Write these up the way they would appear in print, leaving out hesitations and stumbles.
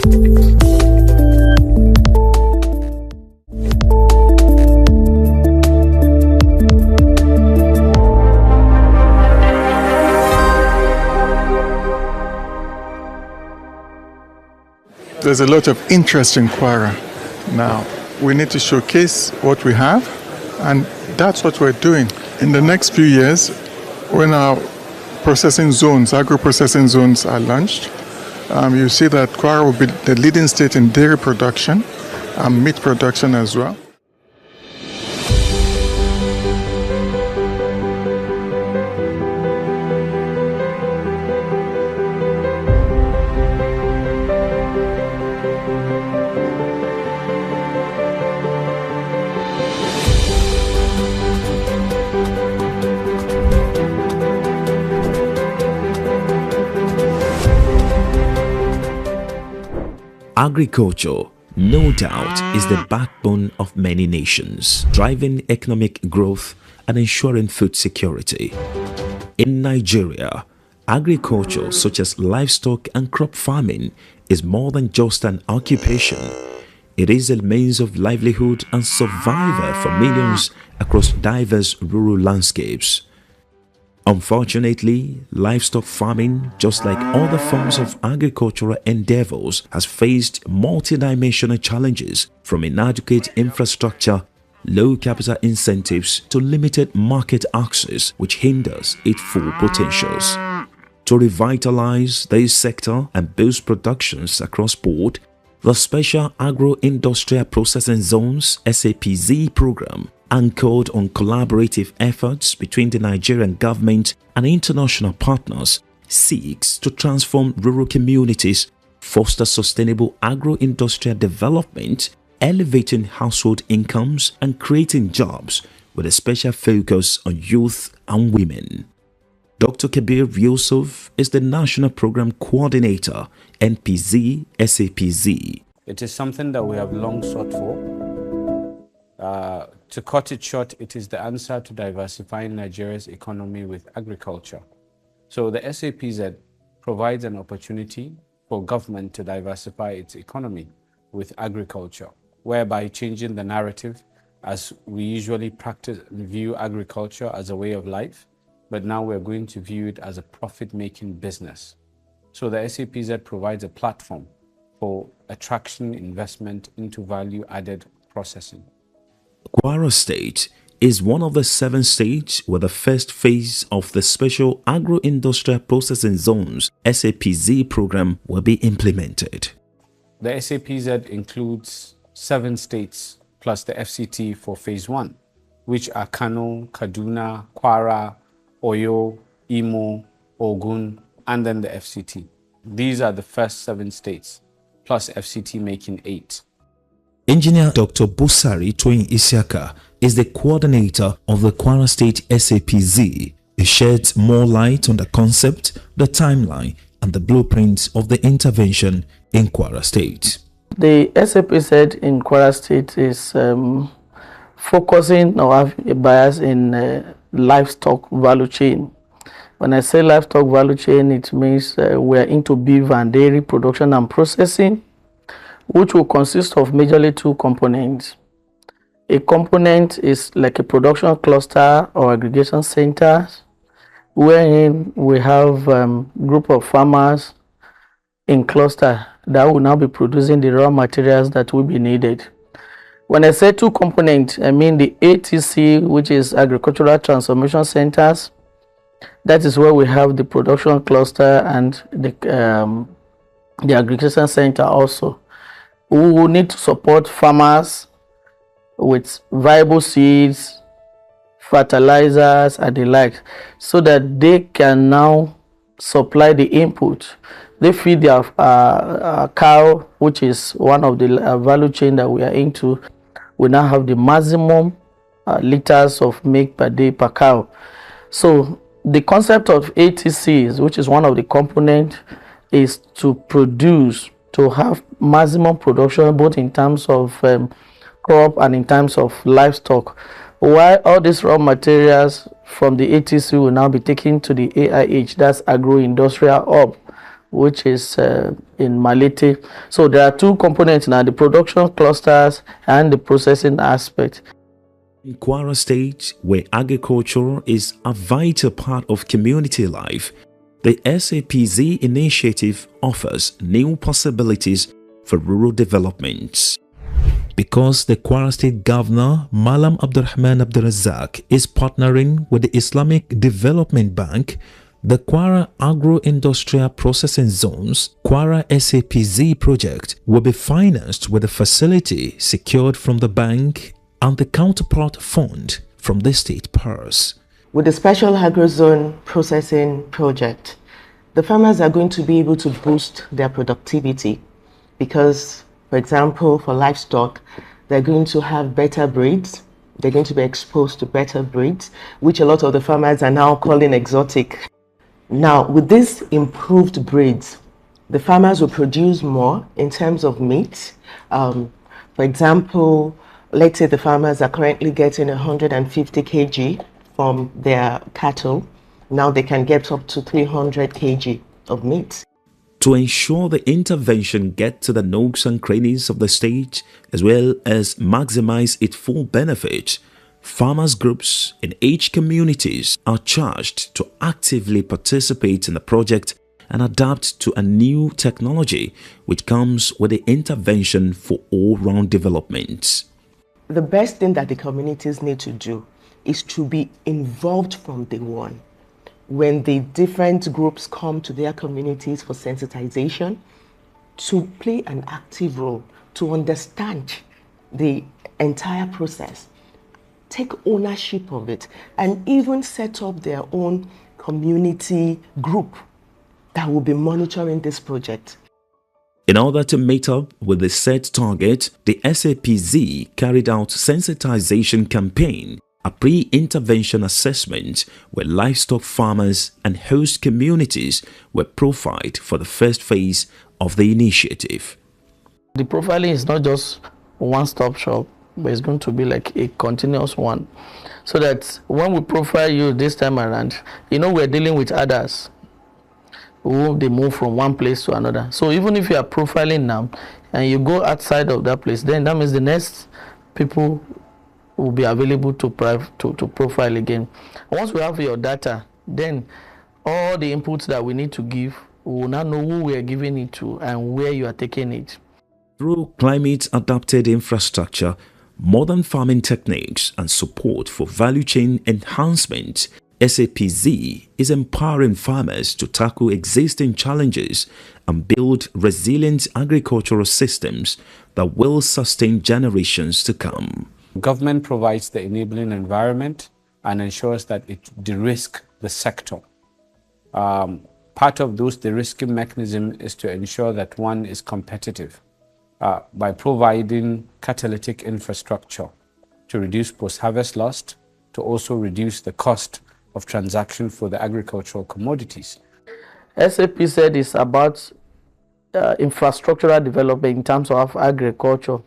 There's a lot of interest in Kwara now. We need to showcase what we have, and that's what we're doing. In the next few years, when our processing zones, agro-processing zones are launched, you see that Kwara will be the leading state in dairy production and meat production as well. Agriculture, no doubt, is the backbone of many nations, driving economic growth and ensuring food security. In Nigeria, agriculture such as livestock and crop farming is more than just an occupation. It is a means of livelihood and survival for millions across diverse rural landscapes. Unfortunately, livestock farming, just like other forms of agricultural endeavors, has faced multidimensional challenges from inadequate infrastructure, low capital incentives to limited market access, which hinders its full potentials. To revitalize this sector and boost productions across board, the Special Agro-Industrial Processing Zones (SAPZ) program, anchored on collaborative efforts between the Nigerian government and international partners, seeks to transform rural communities, foster sustainable agro-industrial development, elevating household incomes and creating jobs with a special focus on youth and women. Dr. Kabir Yusuf is the National Program Coordinator, NPZ SAPZ. It is something that we have long sought for. To cut it short, it is the answer to diversifying Nigeria's economy with agriculture. So the SAPZ provides an opportunity for government to diversify its economy with agriculture, whereby changing the narrative, as we usually practice and view agriculture as a way of life, but now we're going to view it as a profit-making business. So the SAPZ provides a platform for attraction investment into value-added processing. Kwara State is one of the 7 states where the first phase of the Special Agro-Industrial Processing Zones (SAPZ) program will be implemented. The SAPZ includes 7 states plus the FCT for phase 1, which are Kano, Kaduna, Kwara, Oyo, Imo, Ogun, and then the FCT. These are the first 7 states, plus FCT making 8. Engineer Dr. Busari Toyin Isiaka is the coordinator of the Kwara State SAPZ. He sheds more light on the concept, the timeline, and the blueprints of the intervention in Kwara State. The SAPZ in Kwara State is focusing or having a bias in livestock value chain. When I say livestock value chain, it means we are into beef and dairy production and processing, which will consist of majorly 2 components. A component is like a production cluster or aggregation center, wherein we have group of farmers in cluster that will now be producing the raw materials that will be needed. When I say 2 components, I mean the ATC, which is Agricultural Transformation Centers. That is where we have the production cluster and the aggregation center also. We will need to support farmers with viable seeds, fertilizers, and the like, so that they can now supply the input. They feed their cow, which is one of the value chain that we are into. We now have the maximum liters of milk per day per cow. So the concept of ATCs, which is one of the components, is to produce, to have maximum production both in terms of crop and in terms of livestock, while all these raw materials from the ATC will now be taken to the AIH, that's Agro-Industrial Hub, which is in Malete. So there are two components now, the production clusters and the processing aspect. In Kwara State, where agriculture is a vital part of community life, the SAPZ initiative offers new possibilities for rural development. Because the Kwara State Governor, Malam AbdulRahman AbdulRazaq, is partnering with the Islamic Development Bank, the Kwara Agro-Industrial Processing Zone's Kwara SAPZ project will be financed with a facility secured from the bank and the counterpart fund from the state purse. With the Special Agro-Zone Processing Project, the farmers are going to be able to boost their productivity because, for example, for livestock, they're going to have better breeds. They're going to be exposed to better breeds, which a lot of the farmers are now calling exotic. Now, with these improved breeds, the farmers will produce more in terms of meat. For example, let's say the farmers are currently getting 150 kg from their cattle. Now they can get up to 300 kg of meat. To ensure the intervention gets to the nooks and crannies of the state, as well as maximize its full benefit, farmers groups in each communities are charged to actively participate in the project and adapt to a new technology which comes with the intervention for all-round development. The best thing that the communities need to do is to be involved from day one. When the different groups come to their communities for sensitization, to play an active role, to understand the entire process, take ownership of it, and even set up their own community group that will be monitoring this project. In order to meet up with the set target, the SAPZ carried out sensitization campaign, a pre-intervention assessment where livestock farmers and host communities were profiled for the first phase of the initiative. The profiling is not just one-stop shop, but it's going to be like a continuous one. So that when we profile you this time around, we're dealing with others who they move from one place to another. So even if you are profiling now and you go outside of that place, then that means the next people will be available to profile again. Once we have your data, then all the inputs that we need to give, we will now know who we are giving it to and where you are taking it. Through climate-adapted infrastructure, modern farming techniques and support for value chain enhancement, SAPZ is empowering farmers to tackle existing challenges and build resilient agricultural systems that will sustain generations to come. Government provides the enabling environment and ensures that it de-risks the sector. Part of those de-risking mechanism is to ensure that one is competitive by providing catalytic infrastructure to reduce post-harvest loss, to also reduce the cost of transaction for the agricultural commodities. SAPZ is about infrastructural development in terms of agriculture.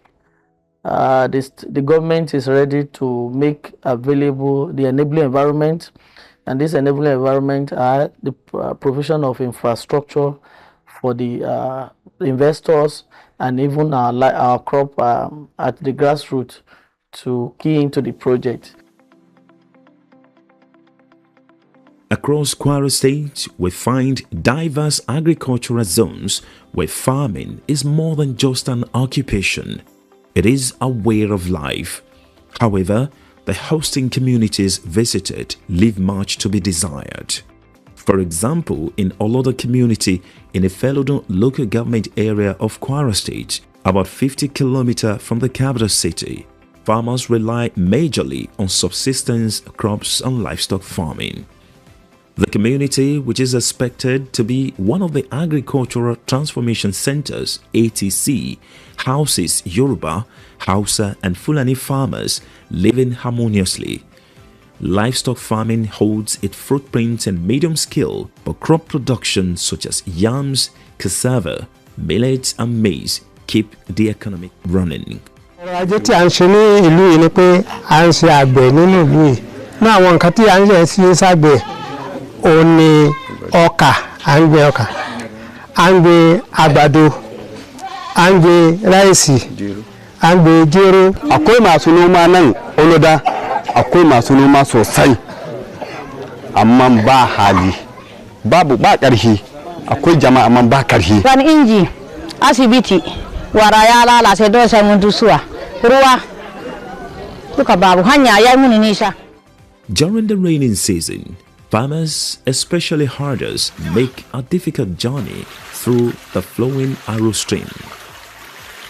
The government is ready to make available the enabling environment, and this enabling environment are the provision of infrastructure for the investors and even our crop at the grassroots to key into the project. Across Kwara State, we find diverse agricultural zones where farming is more than just an occupation. It is a way of life. However, the hosting communities visited leave much to be desired. For example, in Olodo community in the Felodun local government area of Kwara State, about 50 kilometers from the capital city, farmers rely majorly on subsistence crops and livestock farming. The community, which is expected to be one of the agricultural transformation centers, ATC, houses Yoruba, Hausa and Fulani farmers living harmoniously. Livestock farming holds its footprint and medium scale, but crop production such as yams, cassava, millet and maize keep the economy running. Ajé tí à ń ṣe ní ìlú yìí ni pé à ń ṣe àgbẹ̀ nínú ìlú yìí. Ní àwọn nǹkan tí à ń ṣe sí ṣàgbẹ̀ òun ni ọkà, à ń gbin ọkà. angbe àgbàdo, angbe ráìsì, angbe gero. Akwai masu noma nan oloda, akwai masu noma sosai, amma ba hali, babu ba ƙarfi, akwai jama'a amma ba ƙarfi. Wani inji, asibiti, wara ya lalace don sai mun dusuwa, ruwa, duka babu hanya ya yi muni nisa. During the raining season, farmers, especially herders, make a difficult journey through the flowing Arrow stream.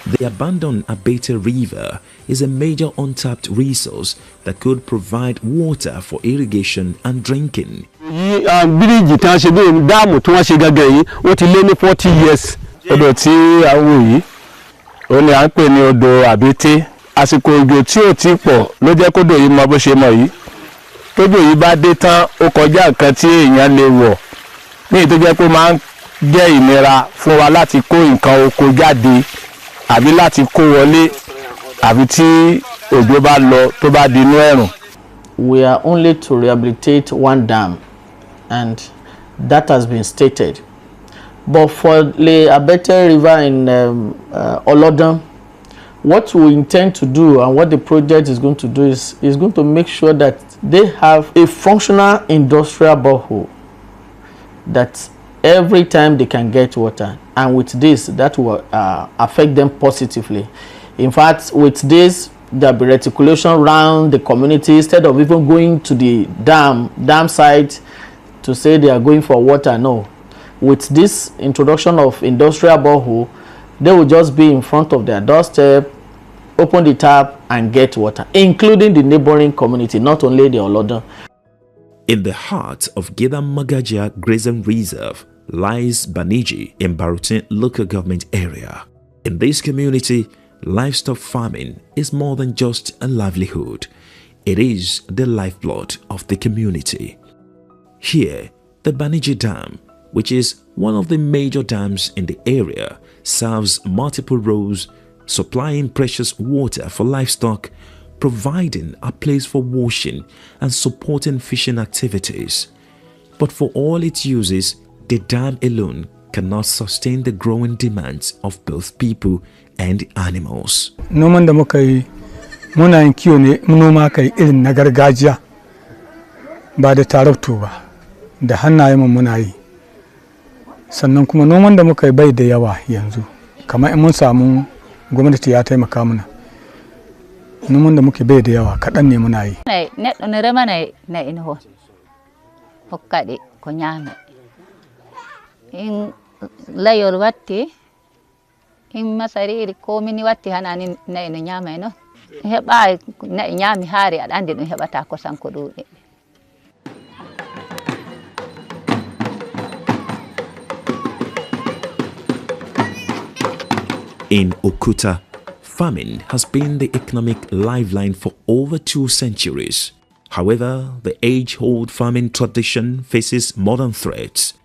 The abandoned Abete River is a major untapped resource that could provide water for irrigation and drinking. Bíríjì tí wọ́n ṣe bí dáàmù tí wọ́n ṣe gẹ́gẹ́ yìí ó ti lé ní 40 years. Odò tí a wò yìí ó ní à ń pè ní odò Àbètè. Àsìkò òjò tí ò tí pọ̀ ló jẹ́ kódò yìí mọ bó ṣe mọ yìí. Tódò yìí bá dé tán ó kọjá nǹkan tí èèyàn lè wọ̀. Ní èyí tó jẹ́ pé ó máa ń jẹ́ ìnira fún wa láti kó nǹkan oko jáde àbí láti kó wọlé àbí tí òjò bá lọ tó bá di inú ẹ̀rùn. We are only to rehabilitate one dam, and that has been stated. But for the Abete River in Olodan, what we intend to do and what the project is going to do is going to make sure that they have a functional industrial borehole that every time they can get water, and with this that will affect them positively. In fact, with this there'll be reticulation around the community instead of even going to the dam site to say they are going for water. No, with this introduction of industrial borehole, they will just be in front of their doorstep, open the tap and get water, including the neighboring community, not only the Olodan. In the heart of Gidam Magajia Grazing Reserve lies Baniji in Barutin local government area. In this community, livestock farming is more than just a livelihood. It is the lifeblood of the community. Here, the Baniji Dam, which is one of the major dams in the area, serves multiple roles, supplying precious water for livestock, providing a place for washing and supporting fishing activities. But for all its uses, the dam alone cannot sustain the growing demands of both people and animals. Noman da muka yi muna yin kiwo ne noma kai irin na gargajiya ba da tarabto ba, da hannaye mu muna yi. Sannan kuma noman da muka yi bai da yawa yanzu, kamar in mun samu gwamnati ya taimaka mana. Noman da muke bai da yawa kaɗan ne muna yi. Ne rema na inho hokkade ko nyame in layor watti in masari ko mini watti hanani na ino nyame no heba na nyami hari adande no hebata ko sanko dude. In Okuta, farming has been the economic lifeline for over 2 centuries. However, the age-old farming tradition faces modern threats.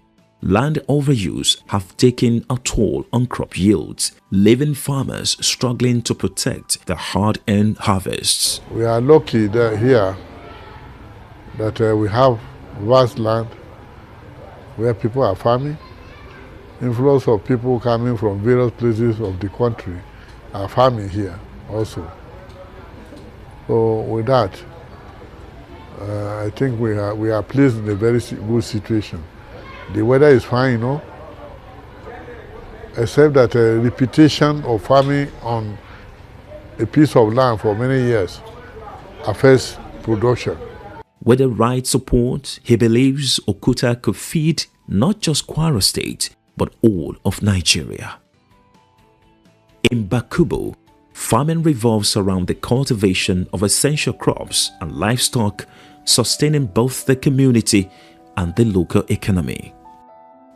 Land overuse have taken a toll on crop yields, leaving farmers struggling to protect their hard-earned harvests. We are lucky here that we have vast land where people are farming. Inflows of people coming from various places of the country are farming here also. So with that, I think we are placed in a very good situation. The weather is fine, you know, except that a repetition of farming on a piece of land for many years affects production. With the right support, he believes Okuta could feed not just Kwara State, but all of Nigeria. In Bakubo, farming revolves around the cultivation of essential crops and livestock, sustaining both the community and the local economy.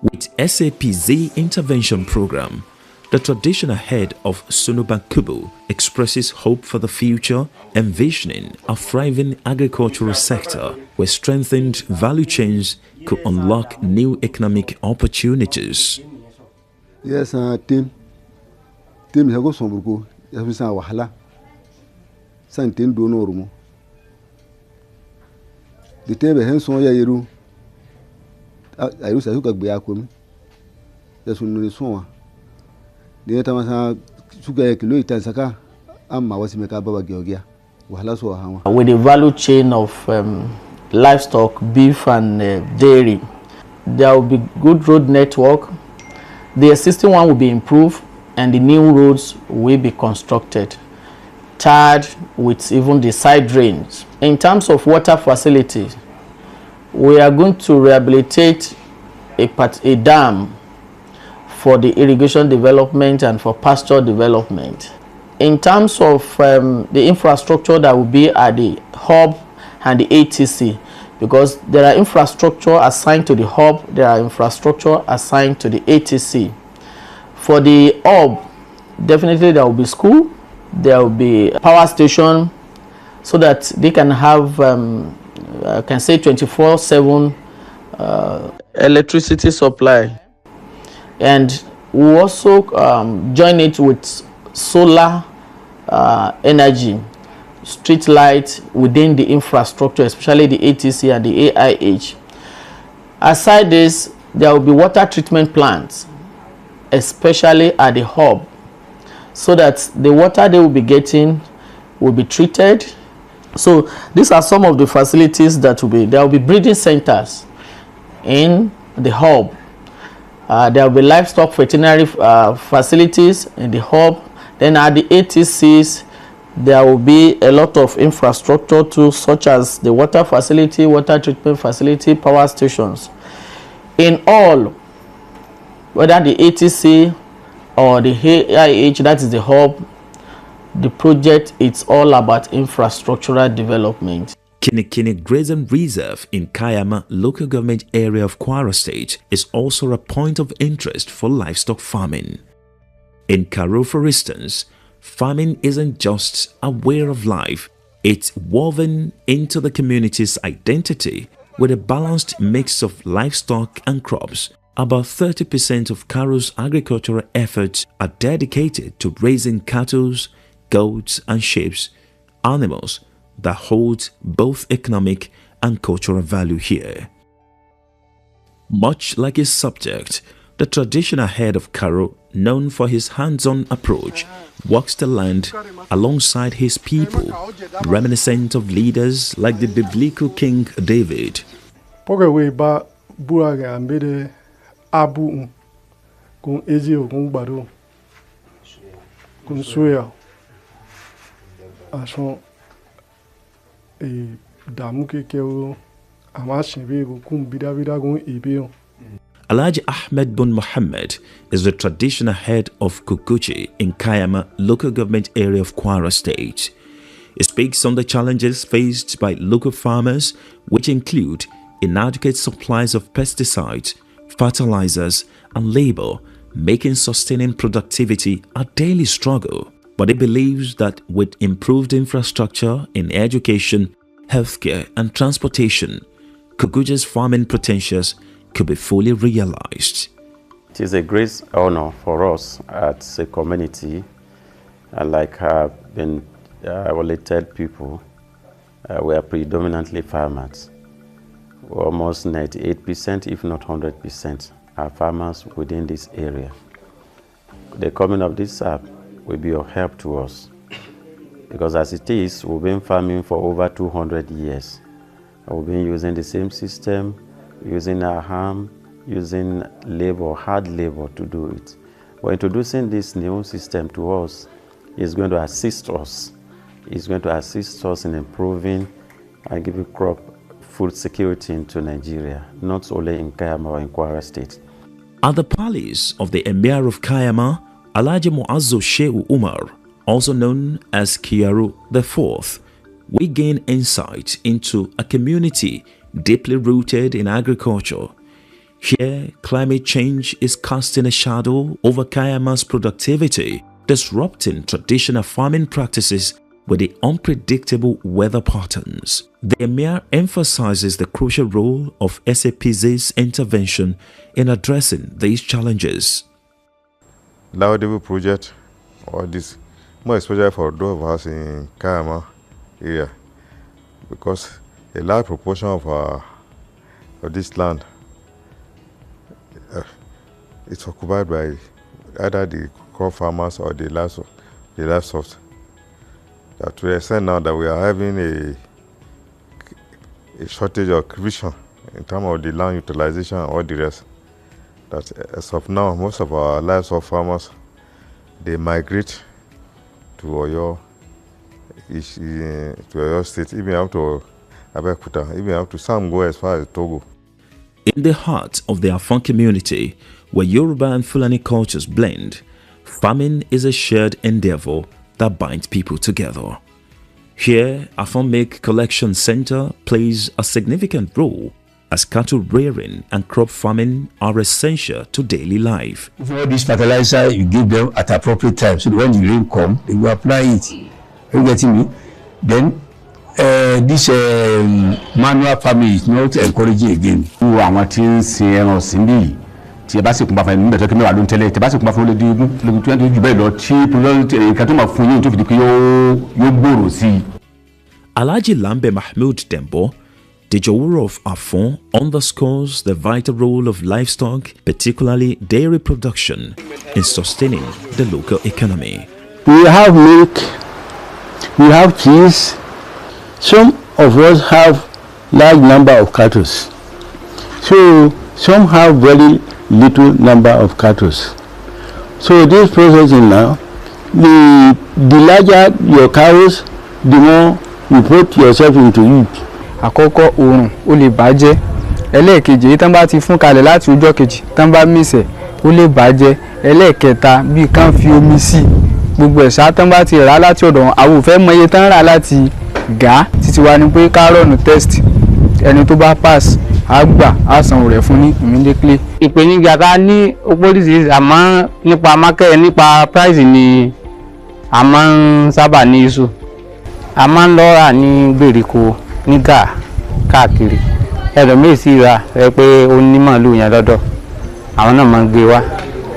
With SAPZ intervention program, the traditional head of Sunubakubo expresses hope for the future, envisioning a thriving agricultural sector where strengthened value chains could unlock new economic opportunities. Yes, team hago somburgo ya fi san wahala san tin do no rumo de tebe hen son ya yeru ayu sa ka gbe akomi ya sununi soa ne ta masa suga ya kilo ita saka amma wasu me ka baba geogia wahala so hawa. With the value chain of livestock, beef and dairy, there will be good road network. The existing one will be improved and the new roads will be constructed, tarred with even the side drains. In terms of water facilities, we are going to rehabilitate a dam for the irrigation development and for pasture development. In terms of the infrastructure that will be at the hub and the ATC, because there are infrastructure assigned to the hub, there are infrastructure assigned to the ATC. For the hub, definitely there will be school, there will be a power station, so that they can have, I can say 24/7 electricity supply. And we also join it with solar energy, street lights within the infrastructure, especially the ATC and the AIH. Aside this, there will be water treatment plants, especially at the hub, so that the water they will be getting will be treated. So these are some of the facilities that will be. There will be breeding centers in the hub. There will be livestock veterinary facilities in the hub. Then at the ATCs, there will be a lot of infrastructure too, such as the water facility, water treatment facility, power stations. In all, whether the ATC or the AIH, that is the hub, the project, it's all about infrastructural development. Kinikini Grazing Reserve in Kayama local government area of Kwara State is also a point of interest for livestock farming. In Karo, for instance, farming isn't just a way of life, it's woven into the community's identity with a balanced mix of livestock and crops. About 30% of Karo's agricultural efforts are dedicated to raising cattle, goats and sheep, animals that hold both economic and cultural value here. Much like his subject, the traditional head of Karo, known for his hands-on approach, walks the land alongside his people, reminiscent of leaders like the biblical King David. Abu kun ezio kun gbado kun soya aso damu keke amashin be kun bida kun ebe. Alhaji Ahmed bin Mohammed is the traditional head of Kukuchi in Kayama local government area of Kwara State. He speaks on the challenges faced by local farmers, which include inadequate supplies of pesticides, fertilizers and labor, making sustaining productivity a daily struggle. But he believes that with improved infrastructure in education, healthcare and transportation, Kukuchi's farming potentials could be fully realized. It is a great honor for us as a community, like I've been always tell people, we are predominantly farmers. Almost 98%, if not 100%, are farmers within this area. The coming of this app will be of help to us, because as it is, we've been farming for over 200 years. We've been using the same system, using our hand, using labor, hard labor to do it. But introducing this new system to us is going to assist us. It's going to assist us in improving and giving crop food security into Nigeria, not only in Kayama or in Kwara State. At the palace of the Emir of Kayama, Alhaji Muazzo Shehu Umar, also known as Kiaru IV, we gain insight into a community deeply rooted in agriculture. Here, climate change is casting a shadow over Kayama's productivity, disrupting traditional farming practices with the unpredictable weather patterns. The Emir emphasizes the crucial role of SAPZ's intervention in addressing these challenges. Laudable project, or this, more especially for those of us in Kayama area, because a large proportion of this land it's occupied by either the crop farmers or the livestock. That to the extent now that we are having a shortage of vision in terms of the land utilization and all the rest. That as of now, most of our livestock farmers, they migrate to Oyo State, even up to Abeokuta, even up to some go as far as Togo. In the heart of the Afan community, where Yoruba and Fulani cultures blend, farming is a shared endeavor that binds people together. Here, Afan Milk Collection Center plays a significant role, as cattle rearing and crop farming are essential to daily life. For this fertilizer, you give them at appropriate time, so that when the rain comes, they will apply it. Are you getting me? Then this manual farming is not encouraging again. Àwọn tí ń sin ẹran ọ̀sìn bí tí ẹ bá sì kún bá fún ẹni nígbà tó kí mẹ́wàá ló ń tẹ́lẹ̀ tí ẹ bá sì kún bá fún olódi ogún lógun tí wọ́n tó jù bẹ́ẹ̀ lọ tí nǹkan tó máa fún yín tó fi di pé yóò gbòòrò sí i. Alhaji Lambe Mahmood Dembo, the Jawura of Afon, underscores the vital role of livestock, particularly dairy production, in sustaining the local economy. We have milk, we have cheese. Some of us have large number of cattle. So some have very little number of cattle. So this processing now, the larger your cows, the more you put yourself into it. Àkọ́kọ́ oòrùn ó lè bàjẹ́, ẹlẹ́ẹ̀kejì èyí tán bá ti fún kalẹ̀ láti ọjọ́ kejì tán bá mísẹ̀ ó lè bàjẹ́, ẹlẹ́ẹ̀kẹta bí kán fi omi sí gbogbo ẹ̀sà tán bá ti rà láti ọ̀dọ̀ wọn àwọn ò fẹ́ mọ iye tán rà láti gà títí wá ní pé ká rọ̀nù test ẹni tó bá pass á gbà á sanwó rẹ̀ fún ní immediately. Ìpèníjà ká ní oríṣiríṣi àmọ́ nípa market nípa price ni a máa ń sábà ní issue. A máa ń lọ rà ní gbèríko ní gà káàkiri ẹlòmíì sì rà ẹ pé ó ní màálù yẹn lọ́dọ̀ àwọn náà máa ń gbé wá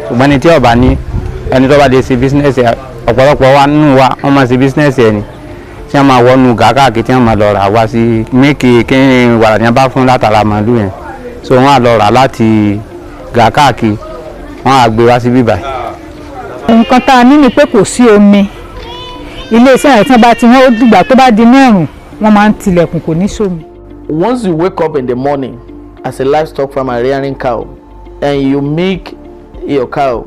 ṣùgbọ́n ní tí ó bá ní ẹni tó bá dé sí business ọ̀pọ̀lọpọ̀ wa nínú wa wọ́n máa ṣe business ẹni tí wọ́n máa wọnú gà káàkiri tí wọ́n máa lọ rà wá sí méèkì kí wàrà ní wọ́n bá fún látara màálù yẹn so wọ́n á lọ rà láti gà káàkiri wọ́n á gbé wá sí bíbá. nǹkan tá a ní ni pé kò sí omi ilé-iṣẹ́ àìsàn bá ti wọ́n ó dìgbà tó bá di mẹ́rùn wọ́n máa ń tilẹ̀kùn kò ní sómi. Once you wake up in the morning as a livestock farmer rearing cow and you milk your cow,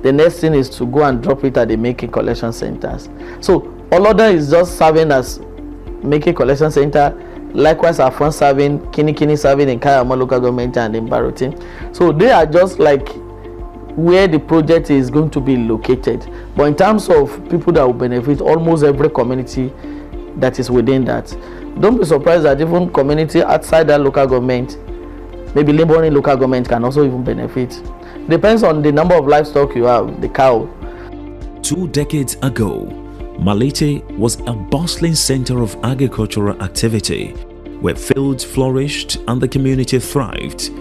the next thing is to go and drop it at the milking collection centers. So Olodo is just serving as milking collection center. Likewise, Afon serving, Kini serving in Kayama local government and in Barotin. So they are just like where the project is going to be located. But in terms of people that will benefit, almost every community that is within that. Don't be surprised that even community outside that local government, maybe neighboring local government can also even benefit. Depends on the number of livestock you have, the cow. 2 decades ago, Malete was a bustling center of agricultural activity where fields flourished and the community thrived.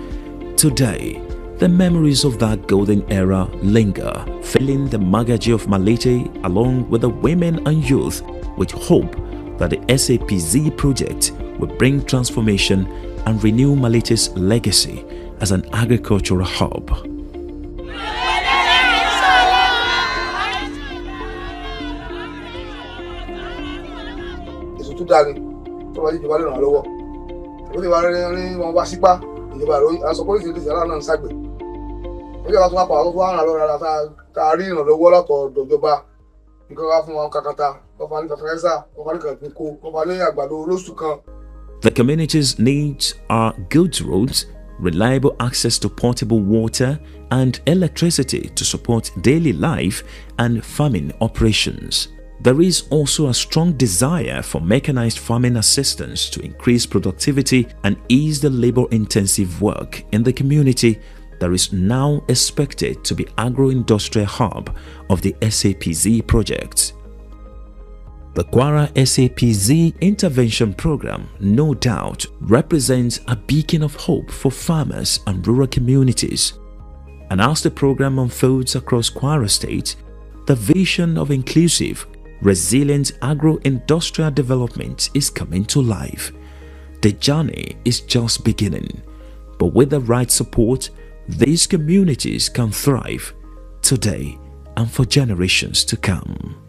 Today, the memories of that golden era linger, filling the Magaji of Malete along with the women and youth with hope that the SAPZ project will bring transformation and renew Malete's legacy as an agricultural hub. The community's needs are good roads, reliable access to potable water, and electricity to support daily life and farming operations. There is also a strong desire for mechanized farming assistance to increase productivity and ease the labor-intensive work in the community that is now expected to be agro-industrial hub of the SAPZ project. The Kwara SAPZ intervention program no doubt represents a beacon of hope for farmers and rural communities. And as the program unfolds across Kwara State, the vision of inclusive, resilient agro-industrial development is coming to life. The journey is just beginning, but with the right support, these communities can thrive today and for generations to come.